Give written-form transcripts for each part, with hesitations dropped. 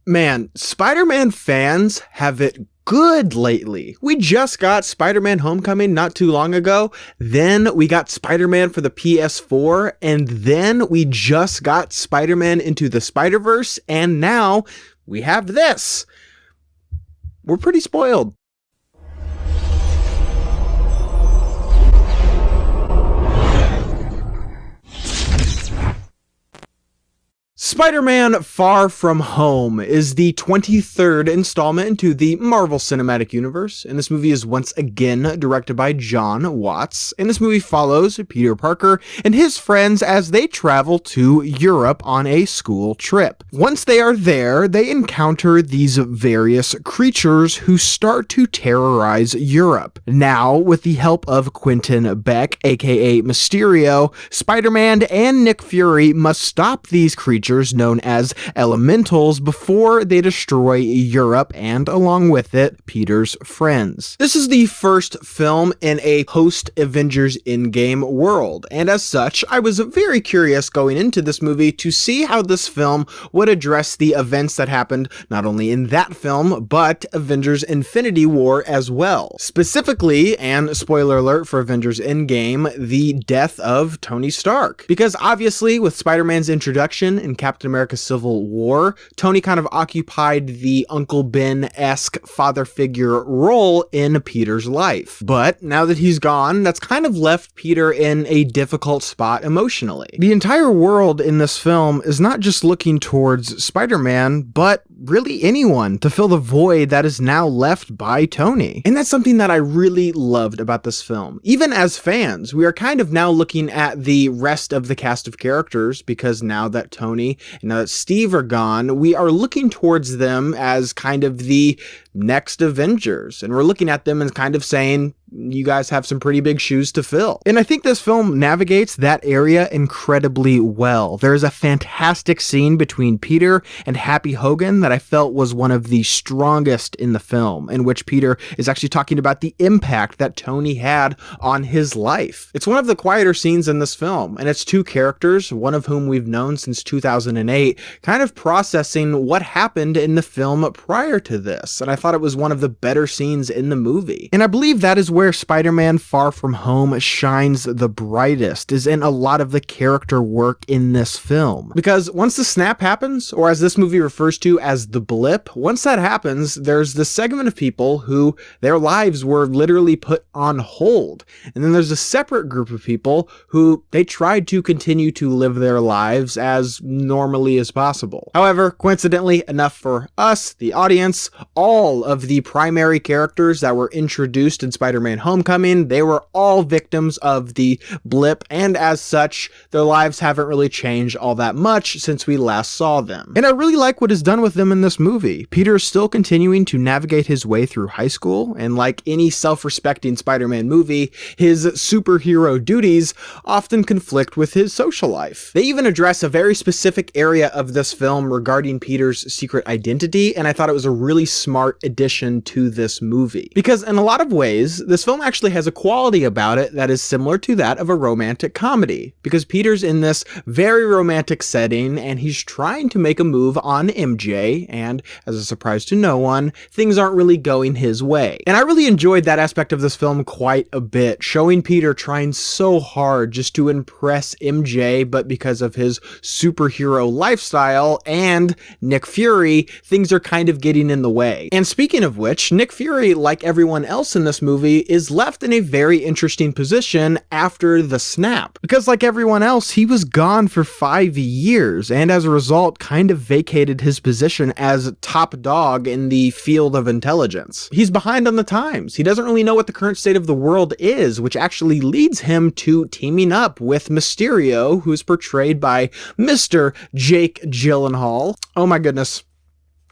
Man, Spider-Man fans have it good lately. We just got Spider-Man Homecoming not too long ago, then we got Spider-Man for the PS4, and then we just got Spider-Man Into the Spider-Verse, and now we have this. We're pretty spoiled. Spider-Man Far From Home is the 23rd installment into the Marvel Cinematic Universe, and this movie is once again directed by Jon Watts, and this movie follows Peter Parker and his friends as they travel to Europe on a school trip. Once they are there, they encounter these various creatures who start to terrorize Europe. Now, with the help of Quentin Beck, aka Mysterio, Spider-Man and Nick Fury must stop these creatures known as Elementals before they destroy Europe and, along with it, Peter's friends. This is the first film in a post-Avengers Endgame world, and as such, I was very curious going into this movie to see how this film would address the events that happened not only in that film, but Avengers Infinity War as well. Specifically, and spoiler alert for Avengers Endgame, the death of Tony Stark. Because obviously, with Spider-Man's introduction in Captain America Civil War, Tony kind of occupied the Uncle Ben-esque father figure role in Peter's life. But now that he's gone, that's kind of left Peter in a difficult spot emotionally. The entire world in this film is not just looking towards Spider-Man, but really anyone to fill the void that is now left by Tony. And that's something that I really loved about this film. Even as fans, we are kind of now looking at the rest of the cast of characters, because now that Tony and now that Steve are gone, we are looking towards them as kind of the next Avengers. And we're looking at them and kind of saying, you guys have some pretty big shoes to fill. And I think this film navigates that area incredibly well. There's a fantastic scene between Peter and Happy Hogan that I felt was one of the strongest in the film, in which Peter is actually talking about the impact that Tony had on his life. It's one of the quieter scenes in this film, and it's two characters, one of whom we've known since 2008, kind of processing what happened in the film prior to this. And I thought it was one of the better scenes in the movie. And I believe that is where Spider-Man Far From Home shines the brightest, is in a lot of the character work in this film. Because once the snap happens, or as this movie refers to as the blip, once that happens, there's this segment of people who their lives were literally put on hold. And then there's a separate group of people who they tried to continue to live their lives as normally as possible. However, coincidentally enough for us, the audience, all of the primary characters that were introduced in Spider-Man Homecoming, they were all victims of the blip, and as such, their lives haven't really changed all that much since we last saw them. And I really like what is done with them in this movie. Peter is still continuing to navigate his way through high school, and like any self-respecting Spider-Man movie, his superhero duties often conflict with his social life. They even address a very specific area of this film regarding Peter's secret identity, and I thought it was a really smart addition to this movie. Because in a lot of ways, this film actually has a quality about it that is similar to that of a romantic comedy, because Peter's in this very romantic setting and he's trying to make a move on MJ, and as a surprise to no one, things aren't really going his way. And I really enjoyed that aspect of this film quite a bit, showing Peter trying so hard just to impress MJ, but because of his superhero lifestyle and Nick Fury, things are kind of getting in the way. And speaking of which, Nick Fury, like everyone else in this movie, is left in a very interesting position after the snap. Because like everyone else, he was gone for 5 years, and as a result, kind of vacated his position as top dog in the field of intelligence. He's behind on the times. He doesn't really know what the current state of the world is, which actually leads him to teaming up with Mysterio, who's portrayed by Mr. Jake Gyllenhaal. Oh my goodness.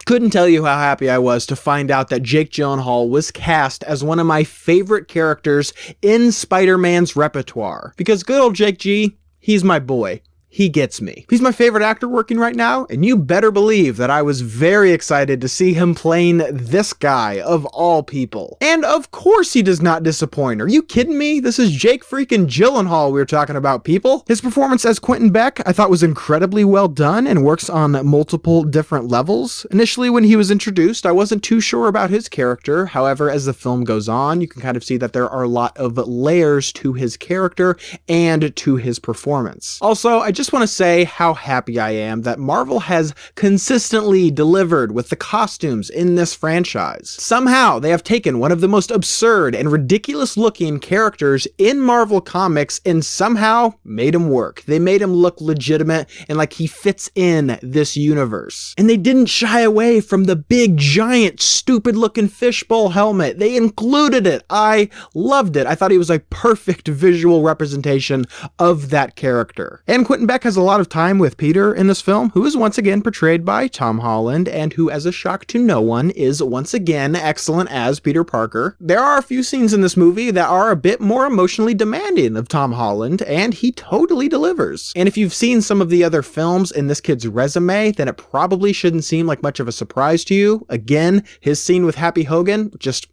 Couldn't tell you how happy I was to find out that Jake Gyllenhaal was cast as one of my favorite characters in Spider-Man's repertoire. Because good old Jake G, he's my boy. he gets me. He's my favorite actor working right now, and you better believe that I was very excited to see him playing this guy of all people. And of course he does not disappoint. Are you kidding me? This is Jake freaking Gyllenhaal we were talking about, people. His performance as Quentin Beck I thought was incredibly well done and works on multiple different levels. Initially when he was introduced, I wasn't too sure about his character. However, as the film goes on, you can kind of see that there are a lot of layers to his character and to his performance. Also, I just want to say how happy I am that Marvel has consistently delivered with the costumes in this franchise. Somehow, they have taken one of the most absurd and ridiculous looking characters in Marvel Comics and somehow made him work. They made him look legitimate and like he fits in this universe. And they didn't shy away from the big, giant, stupid looking fishbowl helmet. They included it. I loved it. I thought he was a perfect visual representation of that character. And Quentin Beck has a lot of time with Peter in this film, who is once again portrayed by Tom Holland, and who, as a shock to no one, is once again excellent as Peter Parker. There are a few scenes in this movie that are a bit more emotionally demanding of Tom Holland, and he totally delivers. And if you've seen some of the other films in this kid's resume, then it probably shouldn't seem like much of a surprise to you. Again, his scene with Happy Hogan, just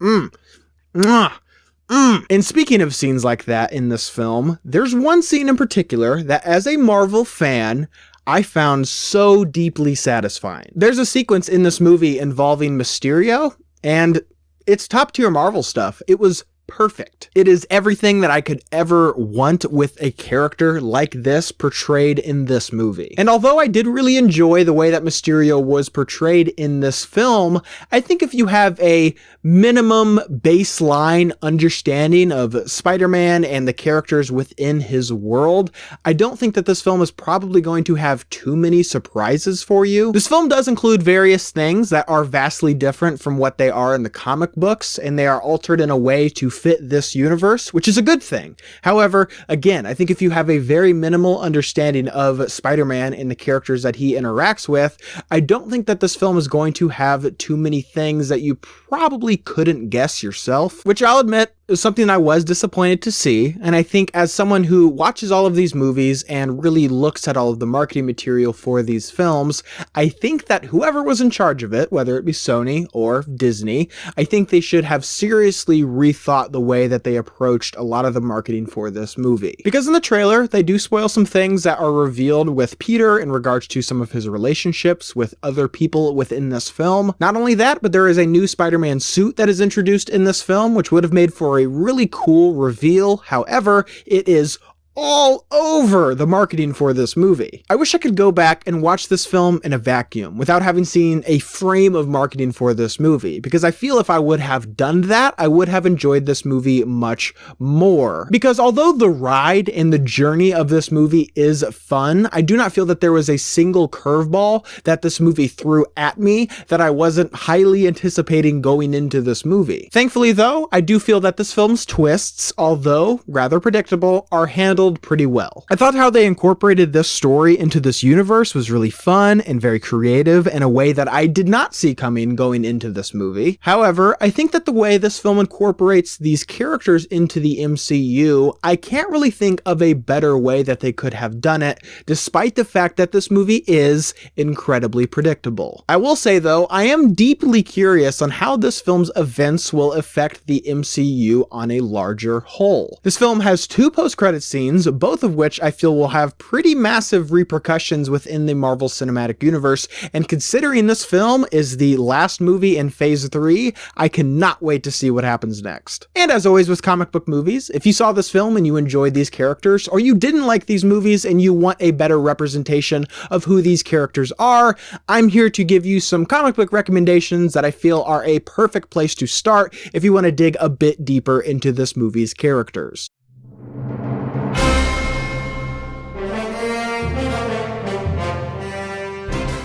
And speaking of scenes like that in this film, there's one scene in particular that as a Marvel fan, I found so deeply satisfying. There's a sequence in this movie involving Mysterio, and it's top tier Marvel stuff. It was perfect. It is everything that I could ever want with a character like this portrayed in this movie. And although I did really enjoy the way that Mysterio was portrayed in this film, I think if you have a minimum baseline understanding of Spider-Man and the characters within his world, I don't think that this film is probably going to have too many surprises for you. This film does include various things that are vastly different from what they are in the comic books, and they are altered in a way to fit this universe, which is a good thing. However, again, I think if you have a very minimal understanding of Spider-Man and the characters that he interacts with, I don't think that this film is going to have too many things that you probably couldn't guess yourself, which I'll admit is something I was disappointed to see. And I think as someone who watches all of these movies and really looks at all of the marketing material for these films, I think that whoever was in charge of it, whether it be Sony or Disney, I think they should have seriously rethought the way that they approached a lot of the marketing for this movie. Because in the trailer, they do spoil some things that are revealed with Peter in regards to some of his relationships with other people within this film. Not only that, but there is a new Spider-Man suit that is introduced in this film, which would have made for a really cool reveal. However, it is all over the marketing for this movie. I wish I could go back and watch this film in a vacuum without having seen a frame of marketing for this movie, because I feel if I would have done that, I would have enjoyed this movie much more. Because although the ride and the journey of this movie is fun, I do not feel that there was a single curveball that this movie threw at me that I wasn't highly anticipating going into this movie. Thankfully though, I do feel that this film's twists, although rather predictable, are handled pretty well. I thought how they incorporated this story into this universe was really fun and very creative in a way that I did not see coming going into this movie. However, I think that the way this film incorporates these characters into the MCU, I can't really think of a better way that they could have done it, despite the fact that this movie is incredibly predictable. I will say though, I am deeply curious on how this film's events will affect the MCU on a larger whole. This film has two post-credit scenes, both of which I feel will have pretty massive repercussions within the Marvel Cinematic Universe, and considering this film is the last movie in Phase 3, I cannot wait to see what happens next. And as always with comic book movies, if you saw this film and you enjoyed these characters, or you didn't like these movies and you want a better representation of who these characters are, I'm here to give you some comic book recommendations that I feel are a perfect place to start if you want to dig a bit deeper into this movie's characters.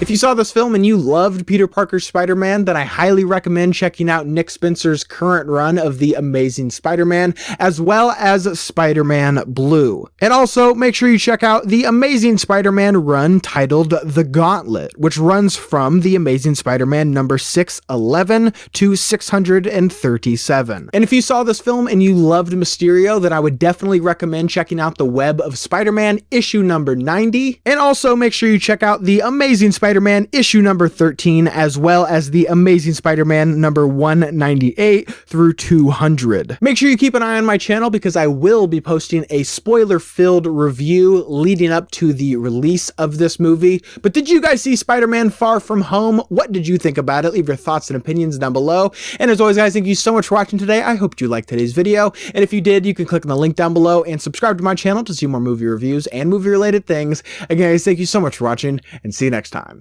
If you saw this film and you loved Peter Parker's Spider-Man, then I highly recommend checking out Nick Spencer's current run of The Amazing Spider-Man, as well as Spider-Man Blue. And also, make sure you check out the Amazing Spider-Man run titled The Gauntlet, which runs from The Amazing Spider-Man number 611 to 637. And if you saw this film and you loved Mysterio, then I would definitely recommend checking out The Web of Spider-Man issue number 90. And also make sure you check out The Amazing Spider-Man issue number 13, as well as The Amazing Spider-Man number 198 through 200. Make sure you keep an eye on my channel because I will be posting a spoiler-filled review leading up to the release of this movie. But did you guys see Spider-Man Far From Home? What did you think about it? Leave your thoughts and opinions down below. And as always, guys, thank you so much for watching today. I hope you liked today's video. And if you did, you can click on the link down below and subscribe to my channel to see more movie reviews and movie-related things. Again, guys, thank you so much for watching, and see you next time.